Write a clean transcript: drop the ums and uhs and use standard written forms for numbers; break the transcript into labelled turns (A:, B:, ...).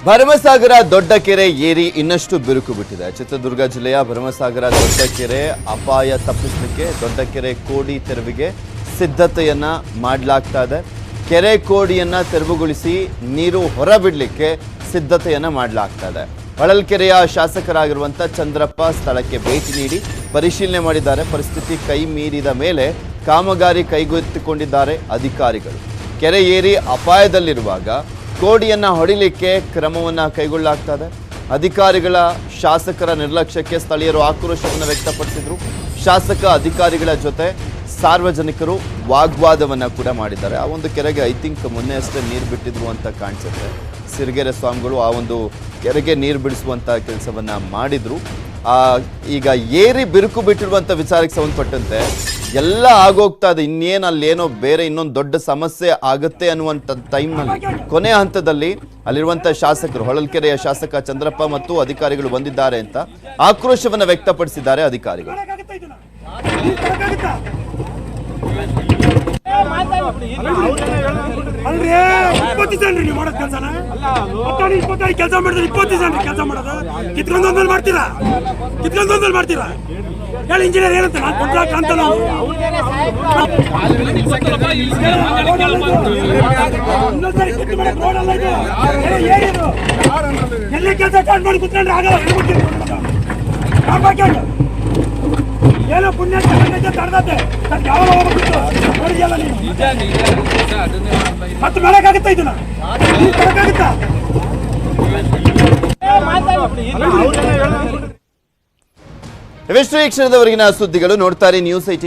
A: ಭರಮಸಾಗರ ದೊಡ್ಡ ಕೆರೆ ಏರಿ ಇನ್ನಷ್ಟು ಬಿರುಕು ಬಿಟ್ಟಿದೆ. ಚಿತ್ರದುರ್ಗ ಜಿಲ್ಲೆಯ ಭರಮಸಾಗರ ದೊಡ್ಡ ಕೆರೆ ಅಪಾಯ ತಪ್ಪಿಸಲಿಕ್ಕೆ ದೊಡ್ಡ ಕೆರೆ ಕೋಡಿ ತೆರವಿಗೆ ಸಿದ್ಧತೆಯನ್ನ ಮಾಡಲಾಗ್ತಾ ಇದೆ. ಕೆರೆ ಕೋಡಿಯನ್ನ ತೆರವುಗೊಳಿಸಿ ನೀರು ಹೊರಬಿಡಲಿಕ್ಕೆ ಸಿದ್ಧತೆಯನ್ನ ಮಾಡಲಾಗ್ತಾ ಇದೆ. ಹೊಳಲ್ಕೆರೆಯ ಶಾಸಕರಾಗಿರುವಂತ ಚಂದ್ರಪ್ಪ ಸ್ಥಳಕ್ಕೆ ಭೇಟಿ ನೀಡಿ ಪರಿಶೀಲನೆ ಮಾಡಿದ್ದಾರೆ. ಪರಿಸ್ಥಿತಿ ಕೈ ಮೀರಿದ ಮೇಲೆ ಕಾಮಗಾರಿ ಕೈಗೆತ್ತಿಕೊಂಡಿದ್ದಾರೆ ಅಧಿಕಾರಿಗಳು. ಕೆರೆ ಏರಿ ಅಪಾಯದಲ್ಲಿರುವಾಗ ಕೋಡಿಯನ್ನ ಹೊಡಿಲಿಕ್ಕೆ ಕ್ರಮವನ್ನ ಕೈಗೊಳ್ಳಲಾಗ್ತದೆ. ಅಧಿಕಾರಿಗಳ ಶಾಸಕರ ನಿರ್ಲಕ್ಷ್ಯಕ್ಕೆ ಸ್ಥಳೀಯರು ಆಕ್ರೋಶವನ್ನು ವ್ಯಕ್ತಪಡಿಸಿದ್ರು. ಶಾಸಕ ಅಧಿಕಾರಿಗಳ ಜೊತೆ ಸಾರ್ವಜನಿಕರು ವಾಗ್ವಾದವನ್ನ ಕೂಡ ಮಾಡಿದ್ದಾರೆ. ಆ ಒಂದು ಕೆರೆಗೆ ಐ ಥಿಂಕ್ ಮೊನ್ನೆ ಅಷ್ಟೇ ನೀರು ಬಿಟ್ಟಿದ್ರು ಅಂತ ಕಾಣಿಸುತ್ತೆ. ಸಿರಿಗೆರೆ ಸ್ವಾಮಿಗಳು ಆ ಒಂದು ಕೆರೆಗೆ ನೀರು ಬಿಡಿಸುವಂತ ಕೆಲಸವನ್ನ ಮಾಡಿದ್ರು. ಈಗ ಏರಿ ಬಿರುಕು ಬಿಟ್ಟಿರುವಂತ ವಿಚಾರಕ್ಕೆ ಸಂಬಂಧಪಟ್ಟಂತೆ ಎಲ್ಲ ಆಗೋಗ್ತಾ ಇದೆ. ಇನ್ನೇನು ಅಲ್ಲೇನೋ ಬೇರೆ ಇನ್ನೊಂದು ದೊಡ್ಡ ಸಮಸ್ಯೆ ಆಗುತ್ತೆ ಅನ್ನುವಂಥ ಟೈಮ್ನಲ್ಲಿ ಕೊನೆಯ ಹಂತದಲ್ಲಿ ಅಲ್ಲಿರುವಂಥ ಶಾಸಕರು, ಹೊಳಲ್ಕೆರೆಯ ಶಾಸಕ ಚಂದ್ರಪ್ಪ ಮತ್ತು ಅಧಿಕಾರಿಗಳು ಬಂದಿದ್ದಾರೆ ಅಂತ ಆಕ್ರೋಶವನ್ನು ವ್ಯಕ್ತಪಡಿಸಿದ್ದಾರೆ ಅಧಿಕಾರಿಗಳು.
B: ಕೆಲಸ ಮಾಡಿದ್ರೆ 20 ಜನ ಕೆಲಸ ಮಾಡೋದು ಕಿತ್ಕೊಂಡೊಂದಲ್ಲಿ ಮಾಡ್ತೀರಾ, ಕಿತ್ಕೊಂಡೊಂದಲ್ಲಿ ಮಾಡ್ತೀರಾ? ಹೇಳಿ ಇಂಜಿನಿಯರ್ ಏನಂತ ನಾನು ಕಾಂಟ್ರಾಕ್ಟ್ ಅಂತ ಎಲ್ಲ ಕೆಲಸ ಸ್ಟಾರ್ಟ್ ಮಾಡಿ ಕುತ್ಕೊಂಡ್ರೆ ಆಗಲ್ಲ. ಏನೋ ಪುಣ್ಯ ತಡೆದತ್ತೆ ಯಾವಾಗ ಹೋಗ್ಬಿಟ್ಟು ನೋಡಿದ್ಯಲ್ಲ ನೀನು. ಮತ್ತೆ ಮಾಡಕ್ಕಾಗುತ್ತಾ ಇದನ್ನ? ಮಾಡಕ್ಕಾಗುತ್ತಾ?
A: ಇವೆಷ್ಟು ಈ ಕ್ಷಣದವರೆಗಿನ ಸುದ್ದಿಗಳು. ನೋಡ್ತಾರೆ ನ್ಯೂಸ್ 18.